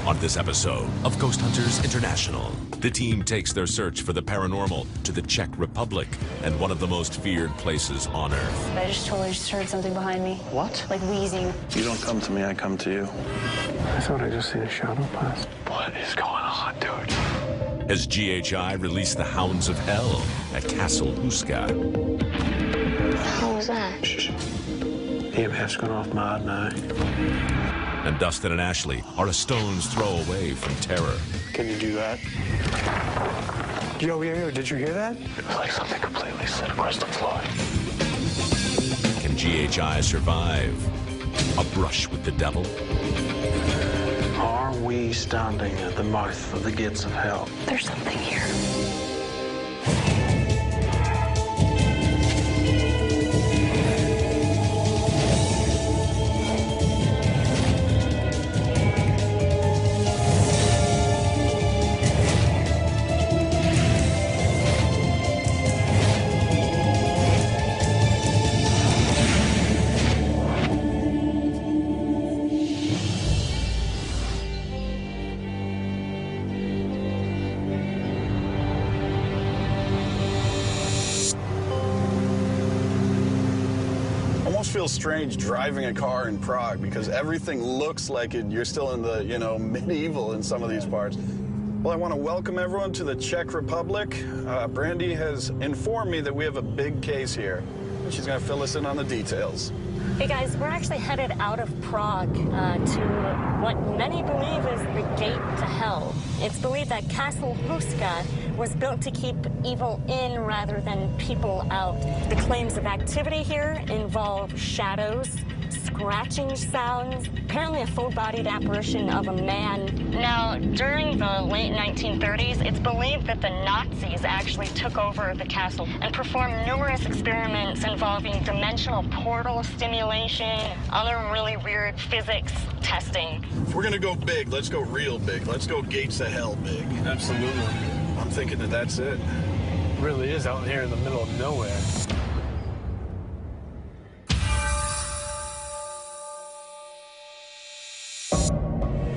On this episode of Ghost Hunters International, the team takes their search for the paranormal to the Czech Republic and one of the most feared places on Earth. I totally heard something behind me. What? Like wheezing. You don't come to me, I come to you. I thought I just seen a shadow pass. What is going on, dude? As GHI release the Hounds of Hell at Castle Huska. What was that? Shh. EMF's gone off mad now. And Dustin and Ashley are a stone's throw away from terror. Can you do that? Yo, did you hear that? It was like something completely slid across the floor. Can GHI survive a brush with the devil? Are we standing at the mouth of the gates of hell? There's something here. Feels strange driving a car in Prague because everything looks like you're still in the, medieval in some of these parts. Well, I want to welcome everyone to the Czech Republic. Brandy has informed me that we have a big case here. She's going to fill us in on the details. Hey guys, we're actually headed out of Prague to what many believe is the gate to hell. It's believed that Castle Huska was built to keep evil in rather than people out. The claims of activity here involve shadows, scratching sounds, apparently a full-bodied apparition of a man. Now, during the late 1930s, it's believed that the Nazis actually took over the castle and performed numerous experiments involving dimensional portal stimulation, other really weird physics testing. If we're going to go big, let's go real big. Let's go gates to hell big. Absolutely. I'm thinking that that's it. It really is out here in the middle of nowhere.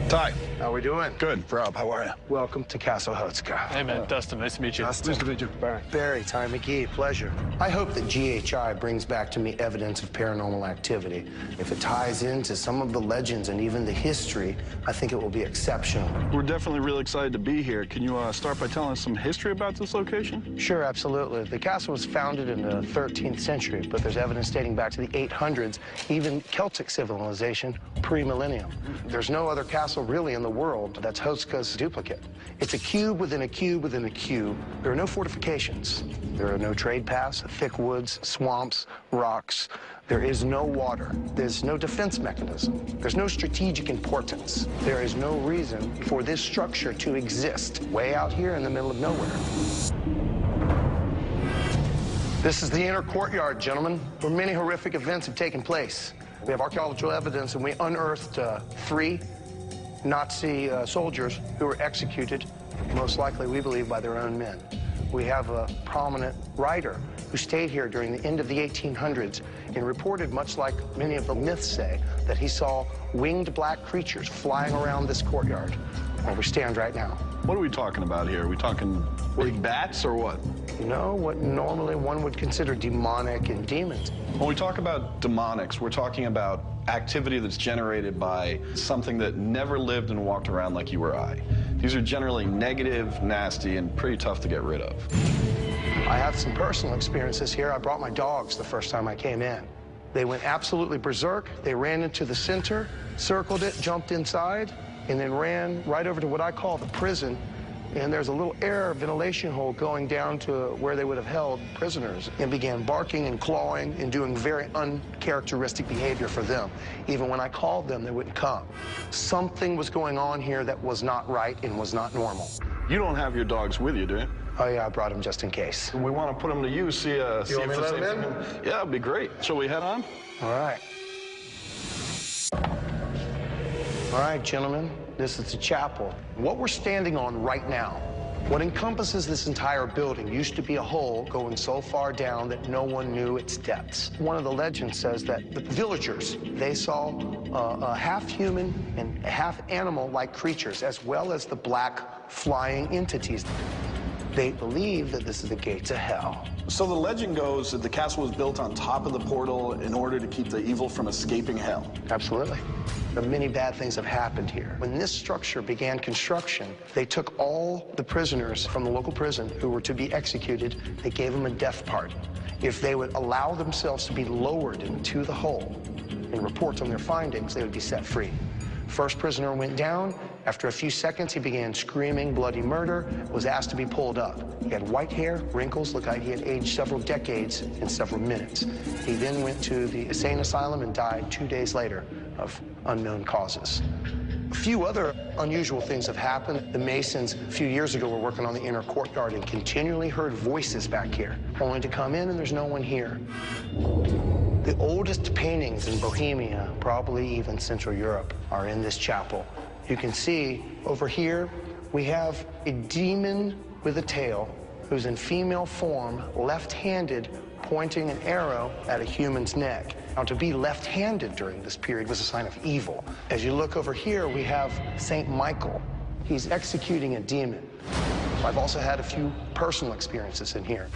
Ty. How we doing? Good. Rob, how are you? Welcome to Castle Huska. Hey, man. Dustin, nice to meet you. Dustin. Nice to meet you. Barry, Ty McGee, pleasure. I hope that GHI brings back to me evidence of paranormal activity. If it ties into some of the legends and even the history, I think it will be exceptional. We're definitely really excited to be here. Can you start by telling us some history about this location? Sure, absolutely. The castle was founded in the 13th century, but there's evidence dating back to the 800s, even Celtic civilization, pre-millennium. There's no other castle really in the world that's Huska's duplicate. It's a cube within a cube within a cube. There are no fortifications. There are no trade paths, thick woods, swamps, rocks. There is no water. There's no defense mechanism. There's no strategic importance. There is no reason for this structure to exist way out here in the middle of nowhere. This is the inner courtyard, gentlemen, where many horrific events have taken place. We have archaeological evidence, and we unearthed 3 Nazi soldiers who were executed, most likely, we believe, by their own men. We have a prominent writer who stayed here during the end of the 1800s and reported, much like many of the myths say, that he saw winged black creatures flying around this courtyard where we stand right now. What are we talking about here? Are we talking big bats or what? No, what normally one would consider demonic and demons. When we talk about demonics, we're talking about activity that's generated by something that never lived and walked around like you or I. These are generally negative, nasty, and pretty tough to get rid of. I have some personal experiences here. I brought my dogs the first time I came in. They went absolutely berserk. They ran into the center, circled it, jumped inside, and then ran right over to what I call the prison. And there's a little air ventilation hole going down to where they would have held prisoners, and began barking and clawing and doing very uncharacteristic behavior for them. Even when I called them, they wouldn't come. Something was going on here that was not right and was not normal. You don't have your dogs with you, do you? Oh, yeah, I brought them just in case. We want to put them to use, see if want me to let them in? Yeah, it'd be great. Shall we head on? All right. All right, gentlemen, this is the chapel. What we're standing on right now What encompasses this entire building used to be a hole going so far down that no one knew its depths. One of the legends says that the villagers, they saw half-human and half-animal-like creatures, as well as the black flying entities. They believe that this is the gate to hell. So the legend goes that the castle was built on top of the portal in order to keep the evil from escaping hell. Absolutely. Many bad things have happened here. When this structure began construction, they took all the prisoners from the local prison who were to be executed, they gave them a death pardon. If they would allow themselves to be lowered into the hole and report on their findings, they would be set free. First prisoner went down. After a few seconds, he began screaming bloody murder, was asked to be pulled up. He had white hair, wrinkles, looked like he had aged several decades in several minutes. He then went to the insane asylum and died 2 days later of unknown causes. A few other unusual things have happened. The Masons, a few years ago, were working on the inner courtyard and continually heard voices back here, only to come in and there's no one here. The oldest paintings in Bohemia, probably even Central Europe, are in this chapel. You can see over here, we have a demon with a tail who's in female form, left-handed, pointing an arrow at a human's neck. Now, to be left-handed during this period was a sign of evil. As you look over here, we have Saint Michael. He's executing a demon. I've also had a few personal experiences in here.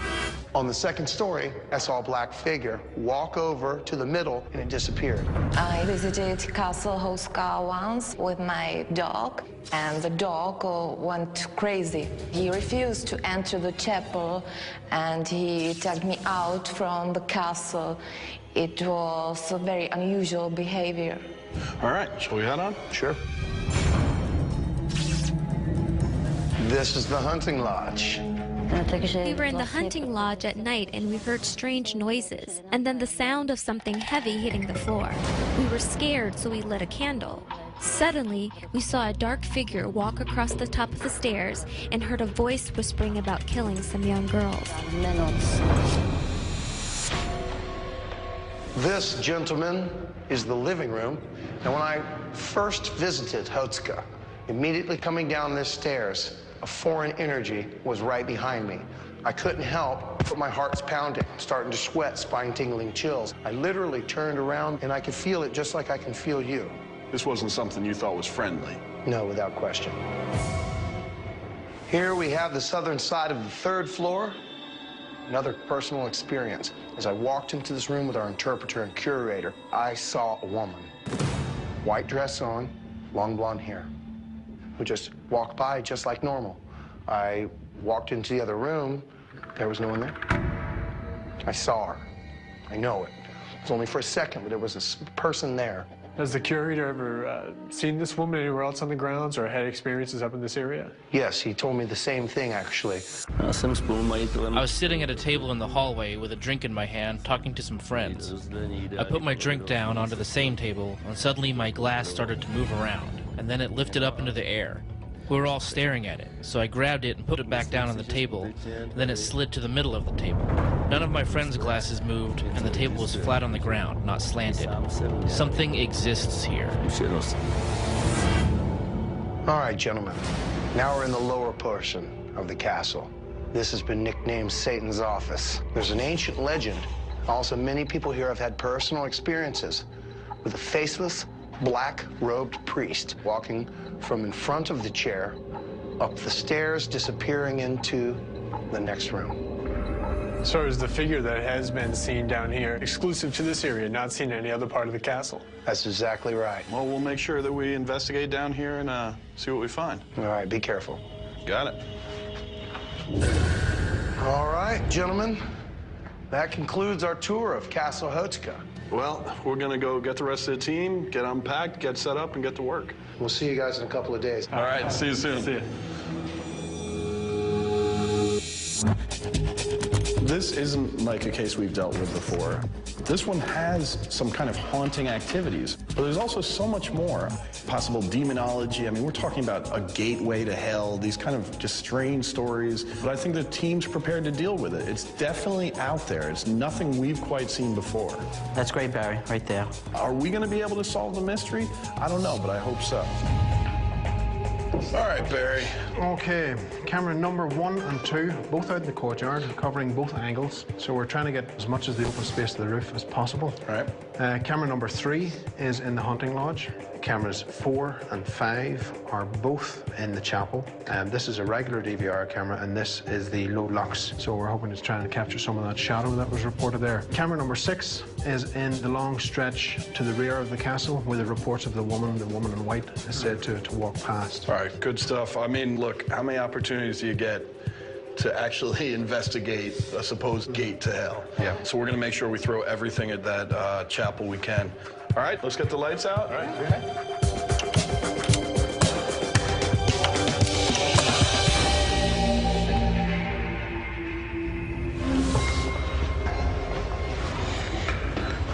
On the second story, I saw a black figure walk over to the middle, and it disappeared. I visited Castle Huska once with my dog, and the dog went crazy. He refused to enter the chapel, and he tagged me out from the castle. It was a very unusual behavior. All right, shall we head on? Sure. This is the hunting lodge. We were in the hunting lodge at night and we heard strange noises, and then the sound of something heavy hitting the floor. We were scared, so we lit a candle. Suddenly, we saw a dark figure walk across the top of the stairs and heard a voice whispering about killing some young girls. This, gentlemen, is the living room. And when I first visited Hotska, immediately coming down this stairs, a foreign energy was right behind me. I couldn't help, but my heart's pounding, starting to sweat, spine-tingling chills. I literally turned around, and I could feel it just like I can feel you. This wasn't something you thought was friendly. No, without question. Here we have the southern side of the third floor. Another personal experience. As I walked into this room with our interpreter and curator, I saw a woman. White dress on, long blonde hair, who just walked by just like normal. I walked into the other room. There was no one there. I saw her. I know it. It was only for a second, but there was a person there. Has the curator ever seen this woman anywhere else on the grounds or had experiences up in this area? Yes, he told me the same thing, actually. I was sitting at a table in the hallway with a drink in my hand, talking to some friends. I put my drink down onto the same table, and suddenly my glass started to move around, and then it lifted up into the air. We were all staring at it, so I grabbed it and put it back down on the table, and then it slid to the middle of the table. None of my friends' glasses moved, and the table was flat on the ground, not slanted. Something exists here. All right, gentlemen. Now we're in the lower portion of the castle. This has been nicknamed Satan's office. There's an ancient legend. Also, many people here have had personal experiences with a faceless, black-robed priest walking from in front of the chair, up the stairs, disappearing into the next room. So is the figure that has been seen down here exclusive to this area, not seen in any other part of the castle? That's exactly right. Well, we'll make sure that we investigate down here and see what we find. All right, be careful. Got it. All right, gentlemen. That concludes our tour of Castle Hotska. Well, we're gonna go get the rest of the team, get unpacked, get set up, and get to work. We'll see you guys in a couple of days. All right, see you soon. See ya. This isn't like a case we've dealt with before. This one has some kind of haunting activities, but there's also so much more. Possible demonology. I mean, we're talking about a gateway to hell, these kind of just strange stories. But I think the team's prepared to deal with it. It's definitely out there. It's nothing we've quite seen before. That's great, Barry, right there. Are we going to be able to solve the mystery? I don't know, but I hope so. All right, Barry. Okay, camera number 1 and 2, both out in the courtyard, covering both angles. So we're trying to get as much of the open space of the roof as possible. All right. Camera number 3 is in the hunting lodge. Cameras 4 and 5 are both in the chapel. This is a regular DVR camera, and this is the low lux. So we're hoping to try and capture some of that shadow that was reported there. Camera number 6 is in the long stretch to the rear of the castle, where the reports of the woman in white is said to walk past. All right, good stuff. I mean, look, how many opportunities do you get to actually investigate a supposed gate to hell? Yeah. So we're going to make sure we throw everything at that chapel we can. All right, let's get the lights out. All right. Okay.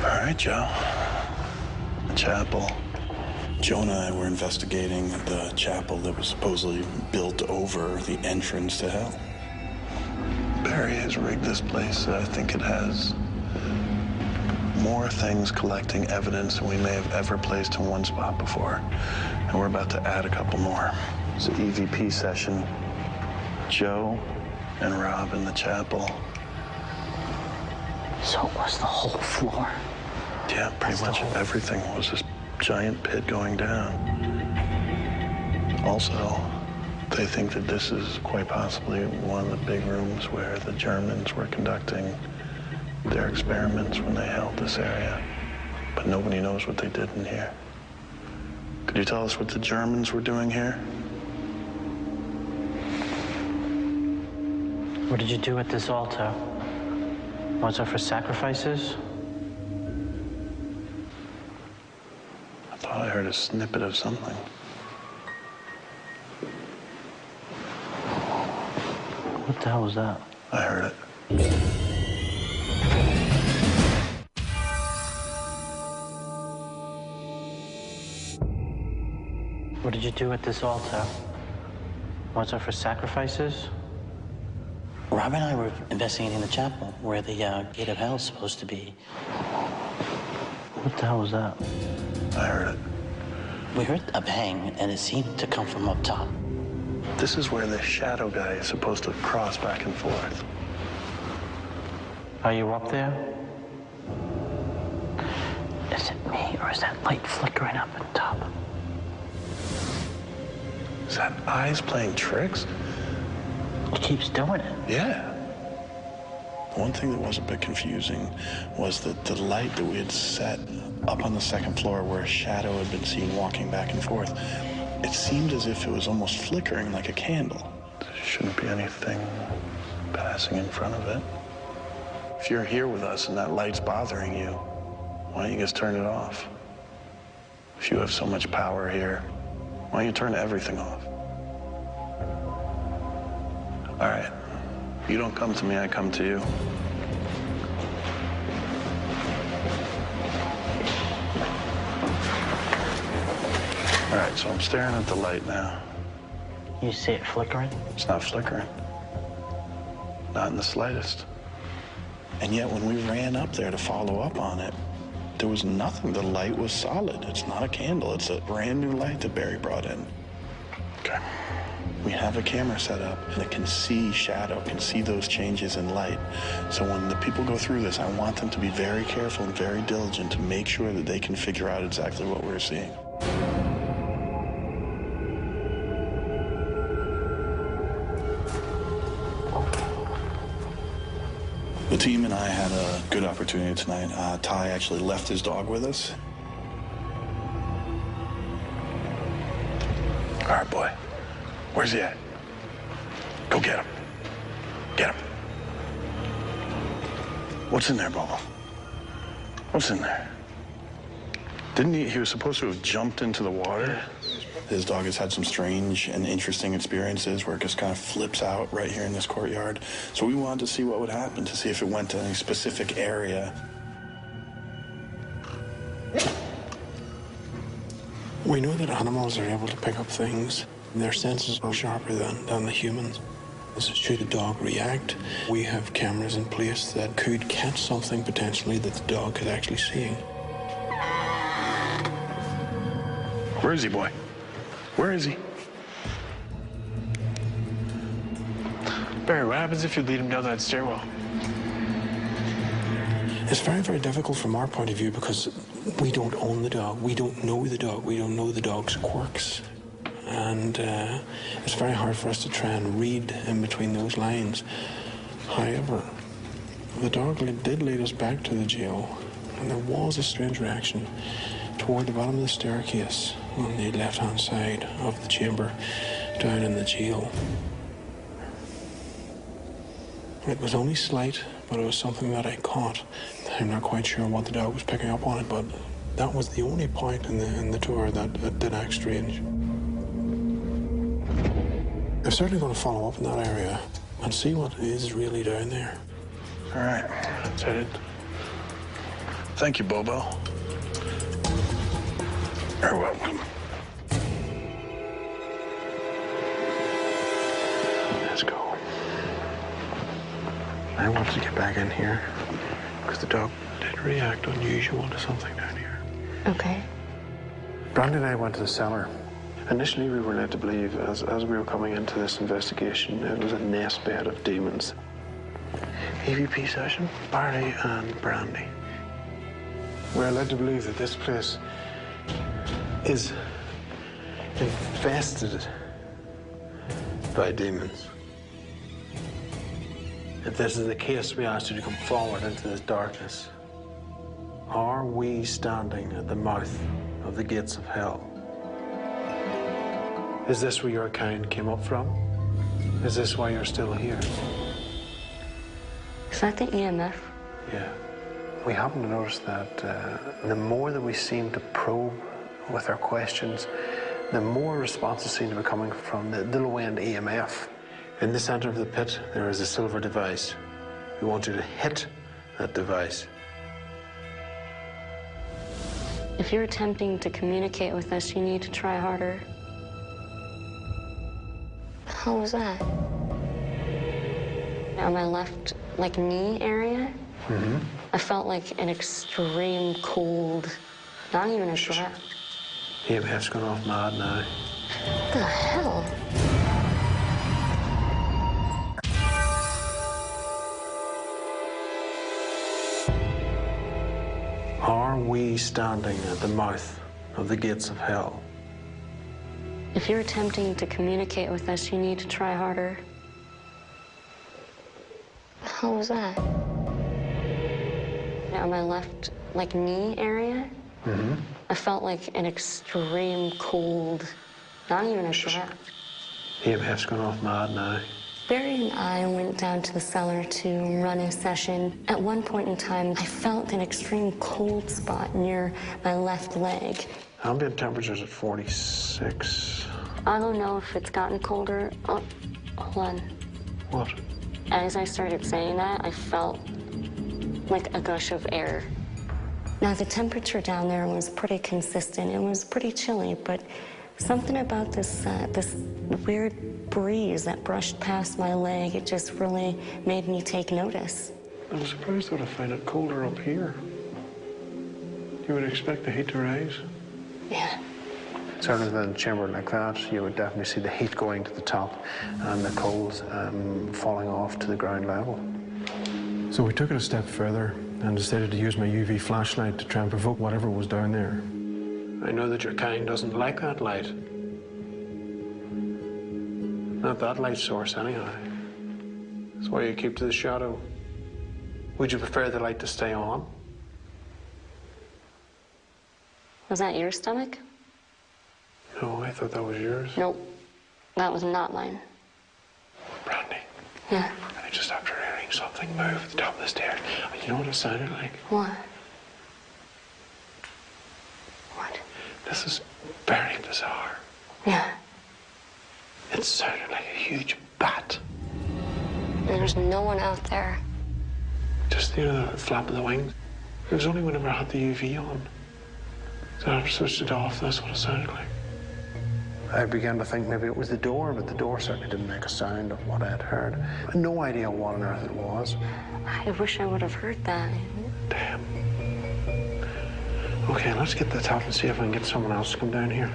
All right, Joe. The chapel. Joe and I were investigating the chapel that was supposedly built over the entrance to hell. Barry has rigged this place so I think it has more things collecting evidence than we may have ever placed in one spot before. And we're about to add a couple more. It's an EVP session. Joe and Rob in the chapel. So it was the whole floor? Yeah, pretty much everything was this giant pit going down. Also, they think that this is quite possibly one of the big rooms where the Germans were conducting their experiments when they held this area. But nobody knows what they did in here. Could you tell us what the Germans were doing here? What did you do at this altar? Was it for sacrifices? I thought I heard a snippet of something. What the hell was that? I heard it. What did you do at this altar? Was it for sacrifices? Rob and I were investigating the chapel where the gate of hell is supposed to be. What the hell was that? I heard it. We heard a bang, and it seemed to come from up top. This is where the shadow guy is supposed to cross back and forth. Are you up there? Is it me, or is that light flickering up at top? Is that eyes playing tricks? It keeps doing it. Yeah. One thing that was a bit confusing was that the light that we had set up on the second floor where a shadow had been seen walking back and forth, it seemed as if it was almost flickering like a candle. There shouldn't be anything passing in front of it. If you're here with us and that light's bothering you, why don't you just turn it off? If you have so much power here, why don't you turn everything off? All right. You don't come to me, I come to you. All right, so I'm staring at the light now. You see it flickering? It's not flickering. Not in the slightest. And yet when we ran up there to follow up on it, there was nothing. The light was solid. It's not a candle. It's a brand new light that Barry brought in. Okay. We have a camera set up that can see shadow, can see those changes in light. So when the people go through this, I want them to be very careful and very diligent to make sure that they can figure out exactly what we're seeing. The team and I had a good opportunity tonight. Ty actually left his dog with us. All right, boy. Where's he at? Go get him. Get him. What's in there, Bobo? What's in there? Didn't he was supposed to have jumped into the water? His dog has had some strange and interesting experiences where it just kind of flips out right here in this courtyard. So we wanted to see what would happen, to see if it went to any specific area. We know that animals are able to pick up things. Their senses are sharper than the humans. So should the dog react, we have cameras in place that could catch something potentially that the dog is actually seeing. Where is he, boy? Where is he? Barry, what happens if you lead him down that stairwell? It's very, very difficult from our point of view because we don't own the dog. We don't know the dog. We don't know the dog's quirks. And it's very hard for us to try and read in between those lines. However, the dog did lead us back to the jail, and there was a strange reaction toward the bottom of the staircase on the left-hand side of the chamber down in the jail. It was only slight, but it was something that I caught. I'm not quite sure what the dog was picking up on it, but that was the only point in the tour that did act strange. I'm certainly going to follow up in that area and see what is really down there. All right. That's it. Thank you, Bobo. You're welcome. Let's go. I wanted to get back in here because the dog did react unusual to something down here. Okay. Brandy and I went to the cellar. Initially, we were led to believe, as we were coming into this investigation, it was a nest bed of demons. EVP session, Barney and Brandy. We're led to believe that this place is infested by demons. If this is the case, we ask you to come forward into this darkness. Are we standing at the mouth of the gates of hell? Is this where your kind came up from? Is this why you're still here? Is that the EMF? Yeah. We happen to notice that the more that we seem to probe with our questions, the more responses seem to be coming from the low-end EMF. In the center of the pit, there is a silver device. We want you to hit that device. If you're attempting to communicate with us, you need to try harder. How was that? On my left, knee area, I felt like an extreme cold, not even a draft. EMF's gone off mad now. What the hell? Are we standing at the mouth of the gates of hell? If you're attempting to communicate with us, you need to try harder. How was that? On my left, knee area, I felt like an extreme cold, not even a draft. EMF's gone off mad now. Barry and I went down to the cellar to run a session. At one point in time, I felt an extreme cold spot near my left leg. Ambient temperature's at 46. I don't know if it's gotten colder. Oh, hold on. What? As I started saying that, I felt like a gush of air. Now, the temperature down there was pretty consistent. It was pretty chilly, but something about this weird breeze that brushed past my leg, it just really made me take notice. I'm surprised that I find it colder up here. You would expect the heat to rise? Yeah. Certainly in a chamber like that, you would definitely see the heat going to the top and the coals falling off to the ground level. So we took it a step further and decided to use my UV flashlight to try and provoke whatever was down there. I know that your kind doesn't like that light. Not that light source, anyhow. That's why you keep to the shadow. Would you prefer the light to stay on? Was that your stomach? No, I thought that was yours. Nope. That was not mine. Brandy. Yeah. I just after hearing something move at the top of the stairs. You know what it sounded like? What? What? This is very bizarre. Yeah. It sounded like a huge bat. There's no one out there. Just, the flap of the wings. It was only whenever I had the UV on. So I switched it off, that's what it sounded like. I began to think maybe it was the door, but the door certainly didn't make a sound of what I had heard. I had no idea what on earth it was. I wish I would have heard that. Damn. Okay, let's get to the top and see if I can get someone else to come down here.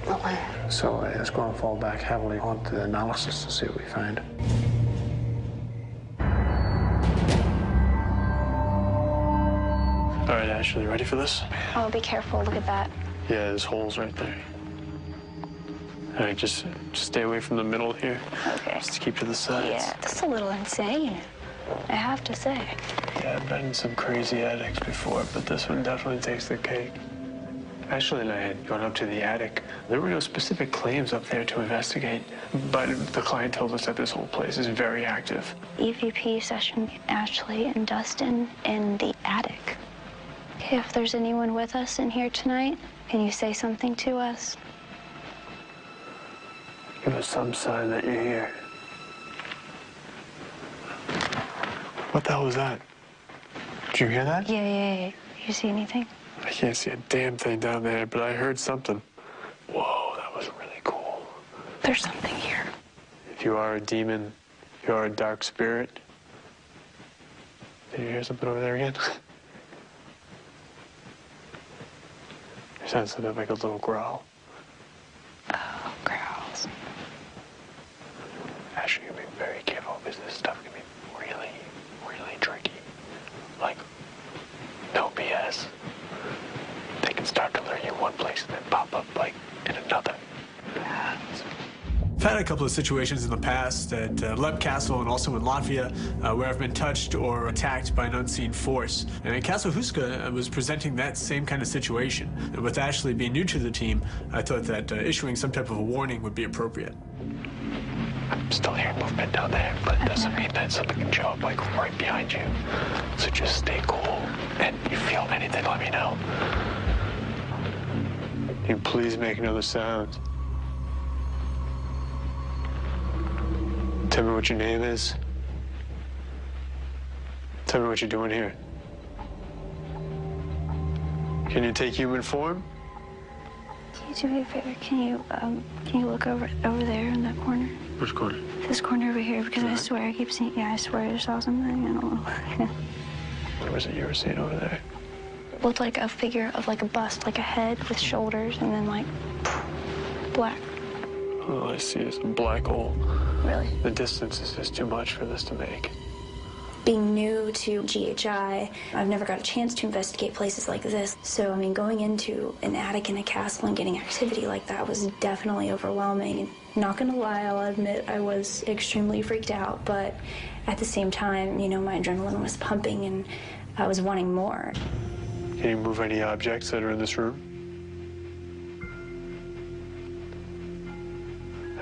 Okay. So it's going to fall back heavily onto the analysis to see what we find. All right, Ashley, ready for this? Oh, be careful. Look at that. Yeah, there's holes right there. All right, just stay away from the middle here. Okay. Just keep to the sides. Yeah, that's a little insane, I have to say. Yeah, I've been in some crazy attics before, but this one definitely takes the cake. Ashley and I had gone up to the attic. There were no specific claims up there to investigate, but the client told us that this whole place is very active. EVP session, Ashley and Dustin in the attic. Okay, if there's anyone with us in here tonight, can you say something to us? Give us some sign that you're here. What the hell was that? Did you hear that? Yeah. You see anything? I can't see a damn thing down there, but I heard something. Whoa, that was really cool. There's something here. If you are a demon, you are a dark spirit. Did you hear something over there again? It sounds like a little growl. Oh, growls. Ashley, you gotta be very careful because this stuff can be really, really tricky. Like, no BS. They can start to lure you in one place and then pop up, like, in another. I've had a couple of situations in the past at Lep Castle and also in Latvia where I've been touched or attacked by an unseen force. And at Castle Huska, I was presenting that same kind of situation. And with Ashley being new to the team, I thought that issuing some type of a warning would be appropriate. I'm still hearing movement down there, but it doesn't mean that something can show up, like, right behind you. So just stay cool, and if you feel anything, let me know. Can you please make another sound? Tell me what your name is. Tell me what you're doing here. Can you take human form? Can you do me a favor? Can you look over there in that corner? Which corner? This corner over here, because I swear I keep seeing. Yeah, I swear I saw something. I don't know. What was it you were seeing over there? Looked like a figure of like a bust, like a head with shoulders, and then like black. All I see is a black hole. Really? The distance is just too much for this to make. Being new to GHI, I've never got a chance to investigate places like this. So, I mean, going into an attic in a castle and getting activity like that was definitely overwhelming. And not gonna lie, I'll admit I was extremely freaked out, but at the same time, you know, my adrenaline was pumping and I was wanting more. Can you move any objects that are in this room?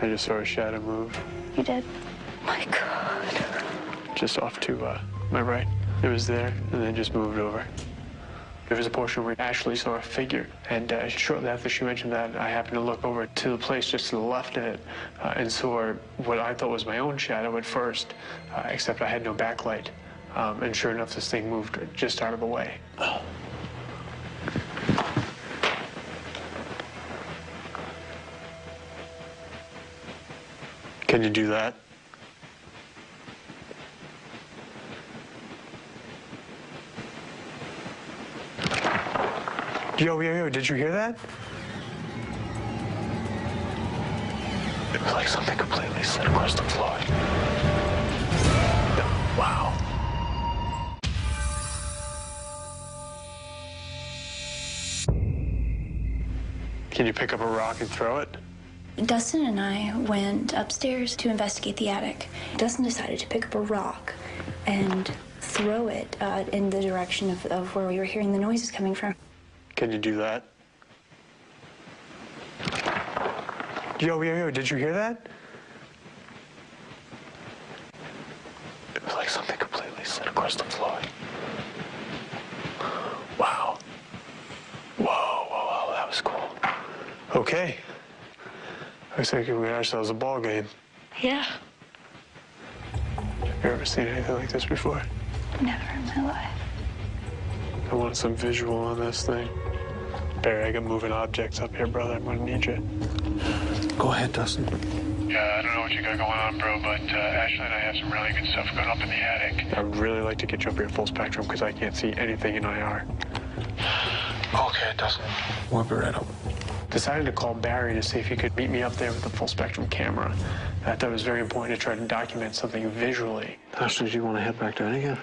I just saw a shadow move. You did? My God. Just off to my right. It was there, and then just moved over. There was a portion where Ashley saw a figure, and shortly after she mentioned that, I happened to look over to the place just to the left of it, and saw what I thought was my own shadow at first, except I had no backlight. And sure enough, this thing moved just out of the way. Can you do that? Yo, did you hear that? It was like something completely slid across the floor. Wow. Can you pick up a rock and throw it? Dustin and I went upstairs to investigate the attic. Dustin decided to pick up a rock and throw it in the direction of where we were hearing the noises coming from. Can you do that? Yo, did you hear that? It was like something completely slid across the floor. Wow. Whoa, that was cool. Okay. Looks like we got ourselves a ball game. Yeah. Have you ever seen anything like this before? Never in my life. I want some visual on this thing. Barry, I got moving objects up here, brother. I'm gonna need you. Go ahead, Dustin. Yeah, I don't know what you got going on, bro, but Ashley and I have some really good stuff going up in the attic. I would really like to get you up here full spectrum because I can't see anything in IR. Okay, Dustin. We'll be right up. Decided to call Barry to see if he could meet me up there with the full spectrum camera. I thought it was very important to try to document something visually. Ashley, do you want to head back down again?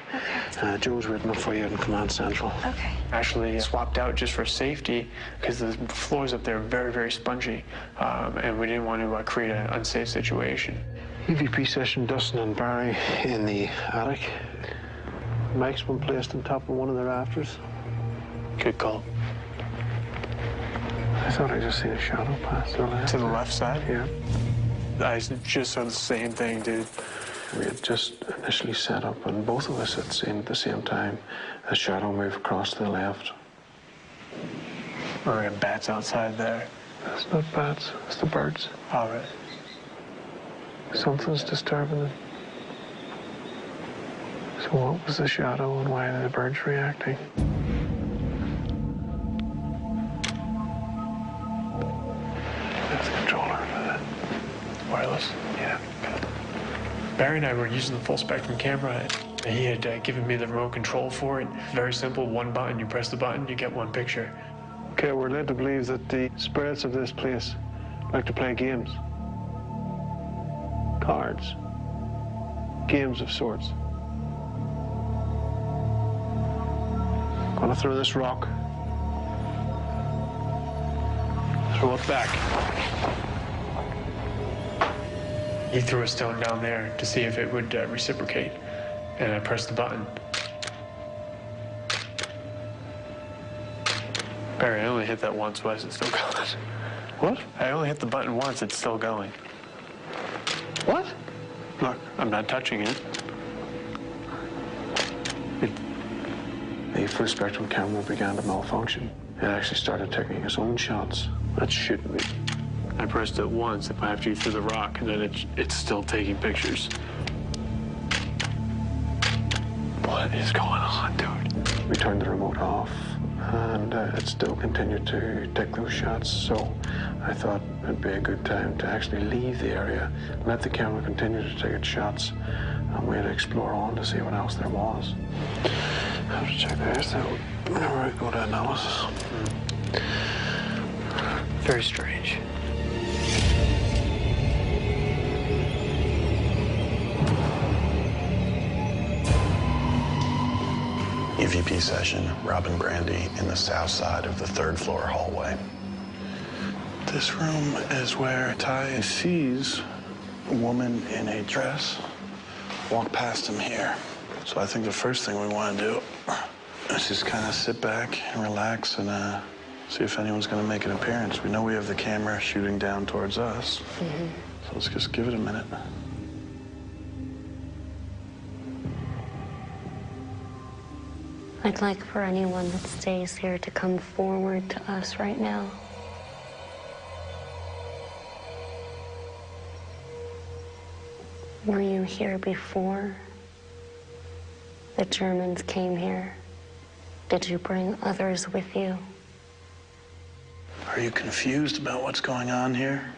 Okay. Joe's waiting up for you in Command Central. Okay. Actually swapped out just for safety because the floors up there are very, very spongy, and we didn't want to create an unsafe situation. EVP session, Dustin and Barry in the attic. Mike's been placed on top of one of the rafters. Good call. I thought I just seen a shadow pass to the left. To the left side? Yeah. I just saw the same thing, dude. We had just initially set up, and both of us had seen at the same time a shadow move across to the left. Or we have bats outside there. That's not bats, it's the birds. All right. Something's disturbing them. So what was the shadow and why are the birds reacting? That's the controller for that. Wireless? Yeah. Barry and I were using the full spectrum camera. He had given me the remote control for it. Very simple, one button, you press the button, you get one picture. Okay, we're led to believe that the spirits of this place like to play games. Cards. Games of sorts. Gonna throw this rock. Throw it back. He threw a stone down there to see if it would reciprocate, and I pressed the button. Barry, I only hit that once. Why is it still going? What? I only hit the button once. It's still going. What? Look, I'm not touching it. The full spectrum camera began to malfunction. It actually started taking its own shots. That's shooting me. I pressed it once after you threw the rock, and then it's still taking pictures. What is going on, dude? We turned the remote off, and it still continued to take those shots. So I thought it'd be a good time to actually leave the area, let the camera continue to take its shots, and we'd explore on to see what else there was. I have to check this out whenever I go to analysis. Very strange. EVP session, Rob and Brandy in the south side of the 3rd floor hallway. This room is where Ty sees a woman in a dress walk past him here. So I think the first thing we want to do is just kind of sit back and relax and see if anyone's going to make an appearance. We know we have the camera shooting down towards us. So let's just give it a minute. I'd like for anyone that stays here to come forward to us right now. Were you here before the Germans came here? Did you bring others with you? Are you confused about what's going on here?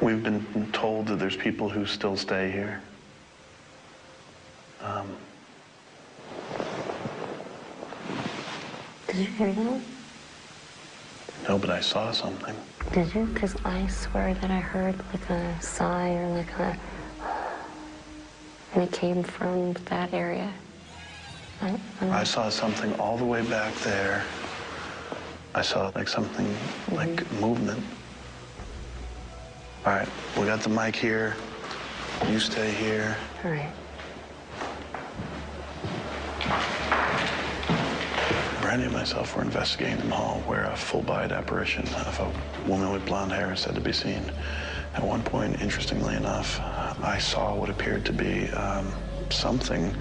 We've been told that there's people who still stay here. Did you hear that? No, but I saw something. Did you? Because I swear that I heard like a sigh or like a... And it came from that area. I saw something all the way back there. I saw like something like movement. All right, we got the mic here. You stay here. All right. Brandy and myself were investigating in the hall where a full-bodied apparition of a woman with blonde hair is said to be seen. At one point, interestingly enough, I saw what appeared to be something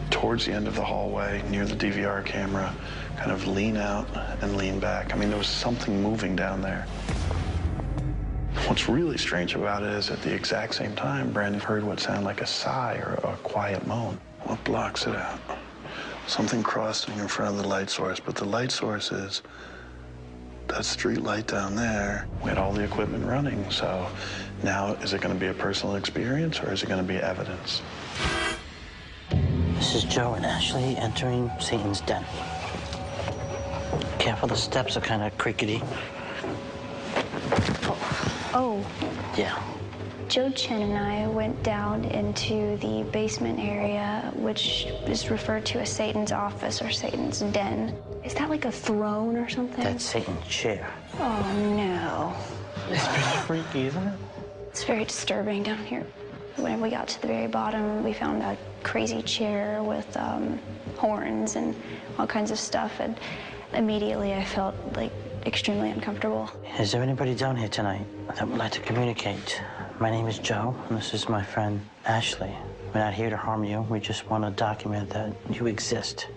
towards the end of the hallway near the DVR camera kind of lean out and lean back. I mean, there was something moving down there. What's really strange about it is at the exact same time, Brandy heard what sounded like a sigh or a quiet moan. What blocks it out? Something crossing in front of the light source, but the light source is that street light down there. We had all the equipment running, so now is it going to be a personal experience or is it going to be evidence? This is Joe and Ashley entering Satan's den. Careful, the steps are kind of crickety. Oh. Yeah. Joe Chen and I went down into the basement area, which is referred to as Satan's office or Satan's den. Is that like a throne or something? That's Satan's chair. Oh, no. It's pretty freaky, isn't it? It's very disturbing down here. When we got to the very bottom, we found a crazy chair with horns and all kinds of stuff, and immediately I felt like extremely uncomfortable. Is there anybody down here tonight that would like to communicate? My name is Joe, and this is my friend Ashley. We're not here to harm you. We just want to document that you exist.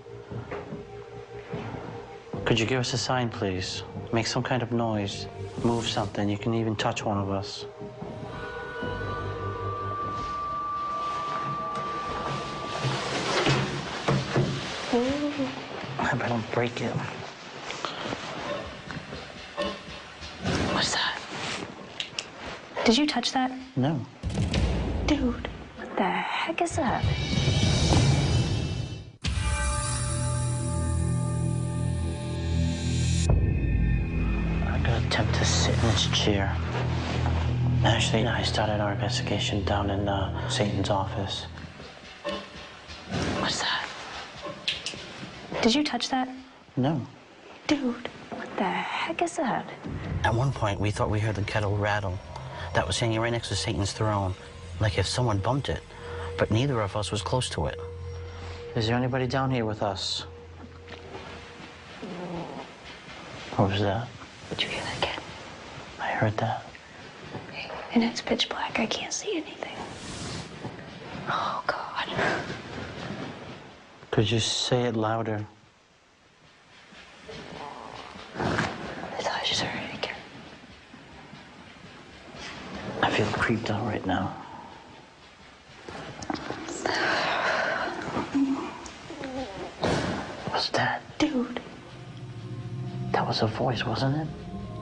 Could you give us a sign, please? Make some kind of noise. Move something. You can even touch one of us. I hope I don't break it. What's that? Did you touch that? No. Dude, what the heck is that? I'm gonna attempt to sit in this chair. Ashley and I started our investigation down in Satan's office. What's that? Did you touch that? No. Dude, what the heck is that? At one point, we thought we heard the kettle rattle. That was hanging right next to Satan's throne, like if someone bumped it, but neither of us was close to it. Is there anybody down here with us? What was that? Did you hear that, kid? I heard that. And it's pitch black. I can't see anything. Oh, God. Could you say it louder? I thought I just heard it again. I feel creeped out right now. What's that? Dude. That was a voice, wasn't it?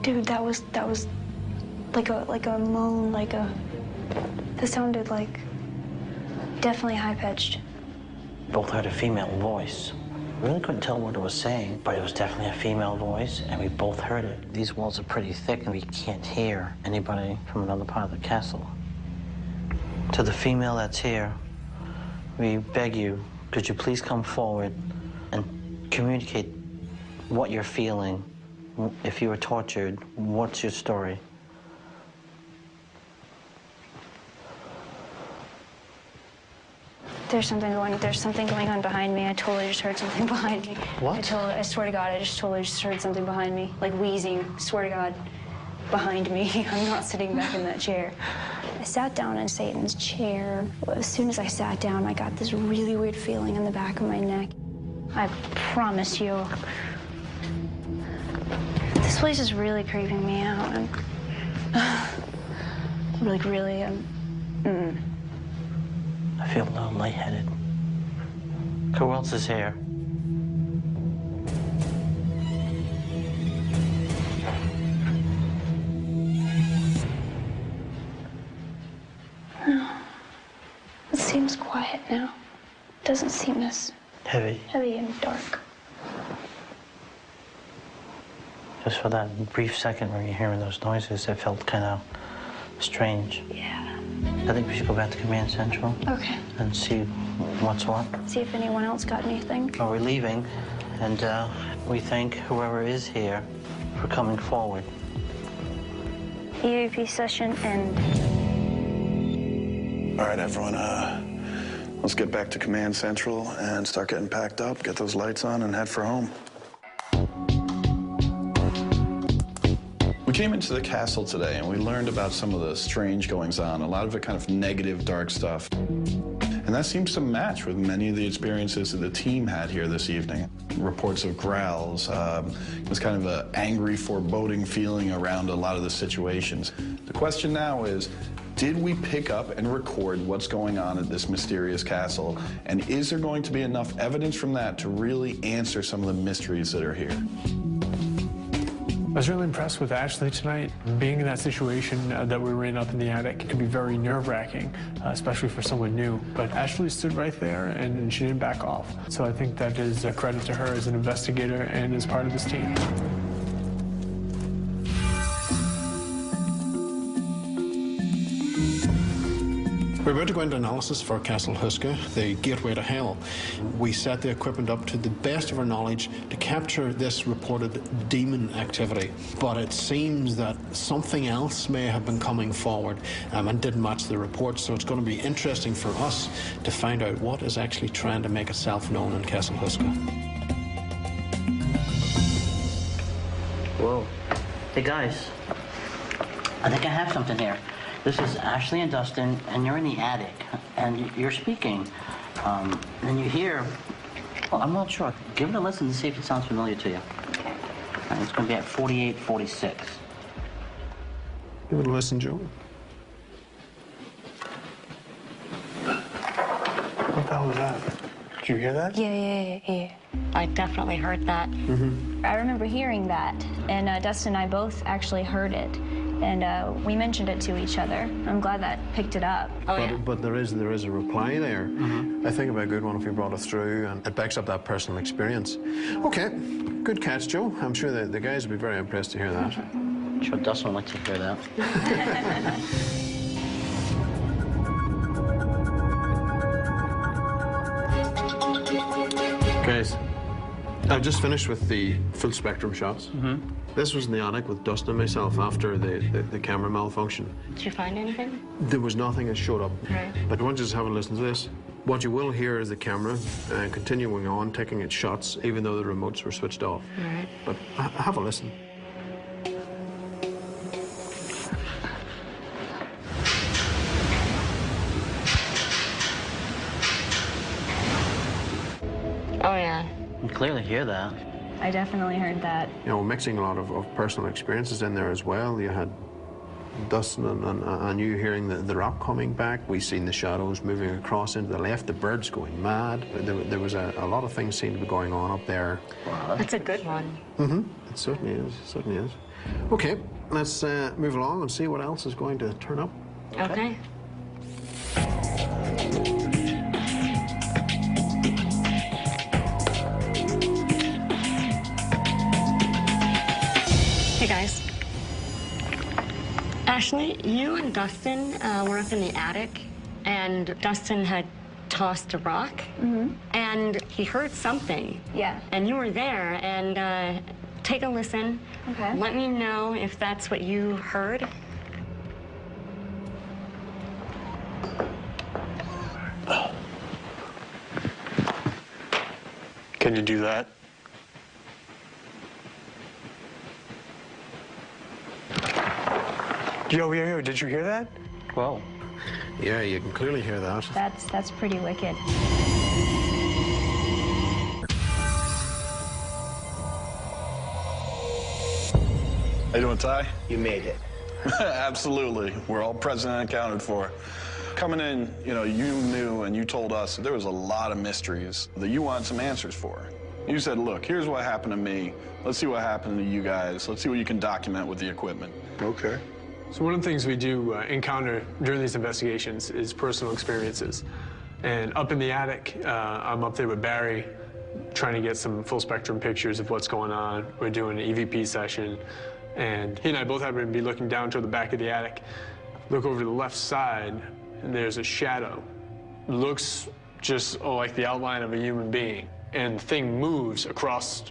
Dude, that was like a moan, that sounded like definitely high-pitched. Both heard a female voice. We really couldn't tell what it was saying, but it was definitely a female voice, and we both heard it. These walls are pretty thick, and we can't hear anybody from another part of the castle. To the female that's here, we beg you, could you please come forward and communicate what you're feeling? If you were tortured, what's your story? There's something going on behind me. I totally just heard something behind me. What? I swear to God, I just totally just heard something behind me, like wheezing. Swear to God, behind me. I'm not sitting back in that chair. I sat down in Satan's chair. As soon as I sat down, I got this really weird feeling in the back of my neck. I promise you, this place is really creeping me out. Like really, I feel a little lightheaded. Who else is here? It seems quiet now. It doesn't seem as Heavy. heavy and dark. Just for that brief second when you're hearing those noises, it felt kind of strange. Yeah. I think we should go back to Command Central. Okay. And see what's what. See if anyone else got anything. Well, we're leaving, and we thank whoever is here for coming forward. EAP session end. All right, everyone, let's get back to Command Central and start getting packed up, get those lights on, and head for home. We came into the castle today, and we learned about some of the strange goings-on, a lot of it kind of negative, dark stuff. And that seems to match with many of the experiences that the team had here this evening. Reports of growls, this kind of an angry, foreboding feeling around a lot of the situations. The question now is, did we pick up and record what's going on at this mysterious castle? And is there going to be enough evidence from that to really answer some of the mysteries that are here? I was really impressed with Ashley tonight. Being in that situation that we were in up in the attic can be very nerve-wracking, especially for someone new. But Ashley stood right there and she didn't back off. So I think that is a credit to her as an investigator and as part of this team. We're about to go into analysis for Castle Huska, the gateway to hell. We set the equipment up to the best of our knowledge to capture this reported demon activity. But it seems that something else may have been coming forward and didn't match the report, so it's going to be interesting for us to find out what is actually trying to make itself known in Castle Huska. Whoa. Hey, guys. I think I have something here. This is Ashley and Dustin, and you're in the attic, and you're speaking. And you hear, well, I'm not sure. Give it a listen to see if it sounds familiar to you. Okay. All right, it's going to be at 4846. Give it a listen, Joe. What the hell was that? Did you hear that? Yeah. I definitely heard that. I remember hearing that, and Dustin and I both actually heard it. And we mentioned it to each other. I'm glad that picked it up. But there is a reply there. I think it'd be a good one if you brought it through, and it backs up that personal experience. Okay, good catch, Joe. I'm sure the guys would be very impressed to hear that. I'm sure Dustin would like to hear that. Guys, I've just finished with the full spectrum shots. This was in the attic with Dustin and myself after the camera malfunction. Did you find anything? There was nothing that showed up. Right. But I want you to have a listen to this. What you will hear is the camera continuing on, taking its shots, even though the remotes were switched off. Right. But have a listen. Oh, yeah. You clearly hear that. I definitely heard that. You know, mixing a lot of personal experiences in there as well. You had Dustin and you hearing the rock coming back. We've seen the shadows moving across into the left, the birds going mad. There was a lot of things seemed to be going on up there. That's a good one. It certainly is, certainly is. Okay, let's move along and see what else is going to turn up. Okay. Hey, guys. Ashley, you and Dustin were up in the attic, and Dustin had tossed a rock, and he heard something. Yeah. And you were there, and take a listen. Okay. Let me know if that's what you heard. Can you do that? Yo, did you hear that? Whoa. Yeah, you can clearly hear that. That's pretty wicked. How you doing, Ty? You made it. Absolutely. We're all present and accounted for. Coming in, you knew and you told us that there was a lot of mysteries that you wanted some answers for. You said, look, here's what happened to me. Let's see what happened to you guys. Let's see what you can document with the equipment. Okay. So one of the things we do encounter during these investigations is personal experiences. And up in the attic, I'm up there with Barry, trying to get some full spectrum pictures of what's going on. We're doing an EVP session, and he and I both happen to be looking down toward the back of the attic. Look over to the left side, and there's a shadow. Looks just like the outline of a human being. And the thing moves across,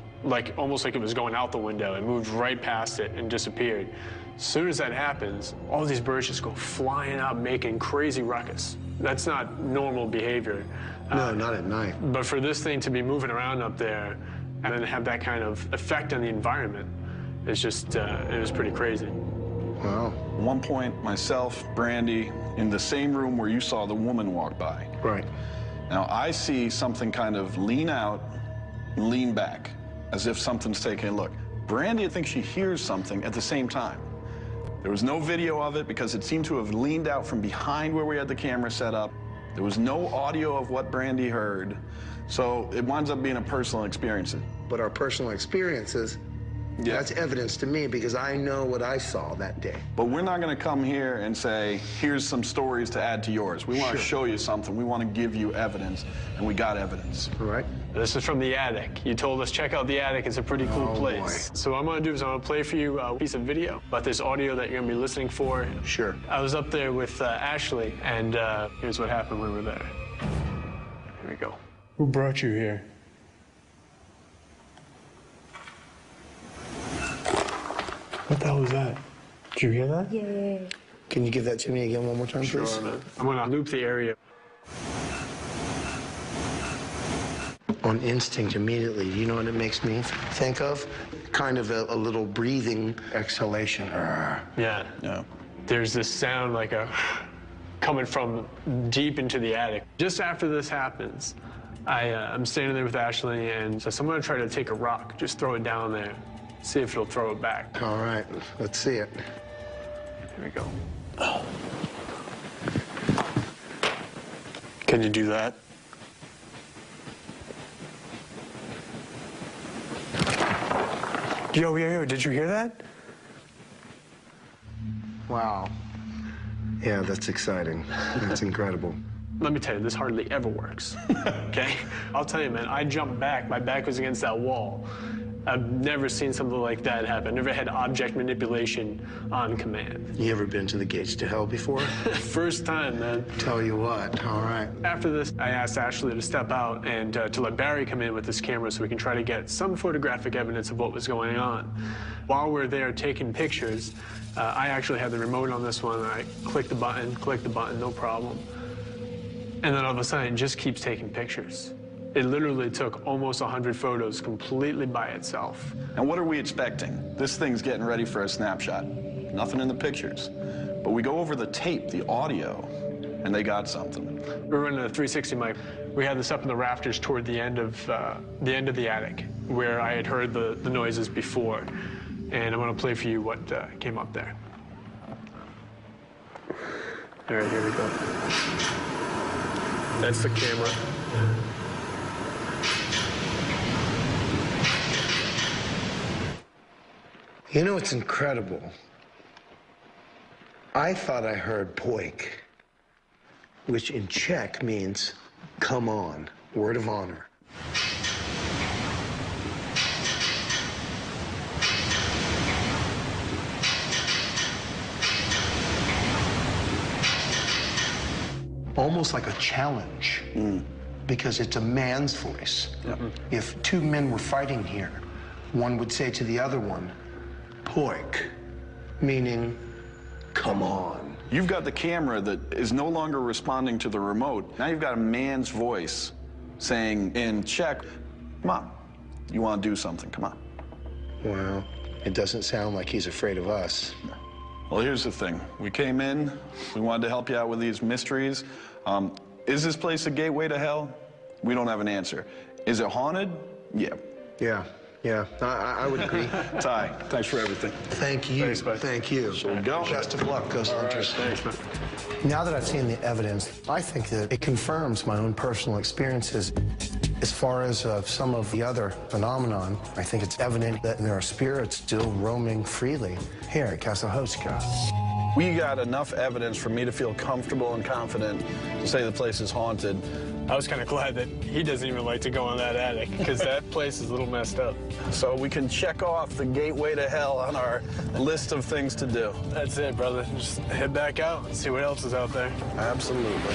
almost like it was going out the window. It moved right past it and disappeared. As soon as that happens, all these birds just go flying up, making crazy ruckus. That's not normal behavior. No, not at night. But for this thing to be moving around up there and then have that kind of effect on the environment, it's just, it was pretty crazy. Wow. At one point, myself, Brandy, in the same room where you saw the woman walk by. Right. Now, I see something kind of lean out and lean back, as if something's taking a look. Brandy, I think she hears something at the same time. There was no video of it because it seemed to have leaned out from behind where we had the camera set up. There was no audio of what Brandy heard. So it winds up being a personal experience. But our personal experiences Yeah. That's evidence to me because I know what I saw that day. But we're not going to come here and say, here's some stories to add to yours. We want to show you something. We want to give you evidence, and we got evidence. All right. This is from the attic. You told us check out the attic. It's a pretty cool place. Boy. So what I'm going to do is I'm going to play for you a piece of video about this audio that you're going to be listening for. Sure. I was up there with Ashley, and here's what happened when we were there. Here we go. Who brought you here? What the hell was that? Did you hear that? Yeah. Can you give that to me again one more time, please? Sure, man. I'm going to loop the area. On instinct immediately, you know what it makes me think of? Kind of a little breathing exhalation. Yeah. There's this sound like a coming from deep into the attic. Just after this happens, I'm standing there with Ashley, and so I'm going to try to take a rock, just throw it down there, see if it'll throw it back. All right, let's see it. Here we go. Can you do that? Yo, did you hear that? Wow. Yeah, that's exciting. That's incredible. Let me tell you, this hardly ever works, okay? I'll tell you, man, I jumped back. My back was against that wall. I've never seen something like that happen. Never had object manipulation on command. You ever been to the gates to hell before? First time, man. Tell you what, all right. After this, I asked Ashley to step out and to let Barry come in with this camera so we can try to get some photographic evidence of what was going on. While we're there taking pictures, I actually had the remote on this one. I click the button, no problem. And then all of a sudden, it just keeps taking pictures. It literally took almost 100 photos completely by itself. And what are we expecting? This thing's getting ready for a snapshot. Nothing in the pictures. But we go over the tape, the audio, and they got something. We're running a 360 mic. We had this up in the rafters toward the end of the attic, where I had heard the noises before. And I'm going to play for you what came up there. All right, here we go. That's the camera. You know, it's incredible. I thought I heard poik, which in Czech means come on, word of honor. Almost like a challenge, because it's a man's voice. If two men were fighting here, one would say to the other one, poik, meaning, come on. You've got the camera that is no longer responding to the remote. Now you've got a man's voice saying in Czech, come on, you want to do something, come on. Well, it doesn't sound like he's afraid of us. Well, here's the thing. We came in, we wanted to help you out with these mysteries. Is this place a gateway to hell? We don't have an answer. Is it haunted? Yeah. Yeah, I would agree. Ty, thanks for everything. Thank you. Thanks, bud. Thank you. So we go. Best of luck, Ghost Hunters. Thanks, man. Now that I've seen the evidence, I think that it confirms my own personal experiences. As far as some of the other phenomenon, I think it's evident that there are spirits still roaming freely here at Castle Hoska. We got enough evidence for me to feel comfortable and confident to say the place is haunted. I was kind of glad that he doesn't even like to go in that attic, because that place is a little messed up. So we can check off the gateway to hell on our list of things to do. That's it, brother. Just head back out and see what else is out there. Absolutely.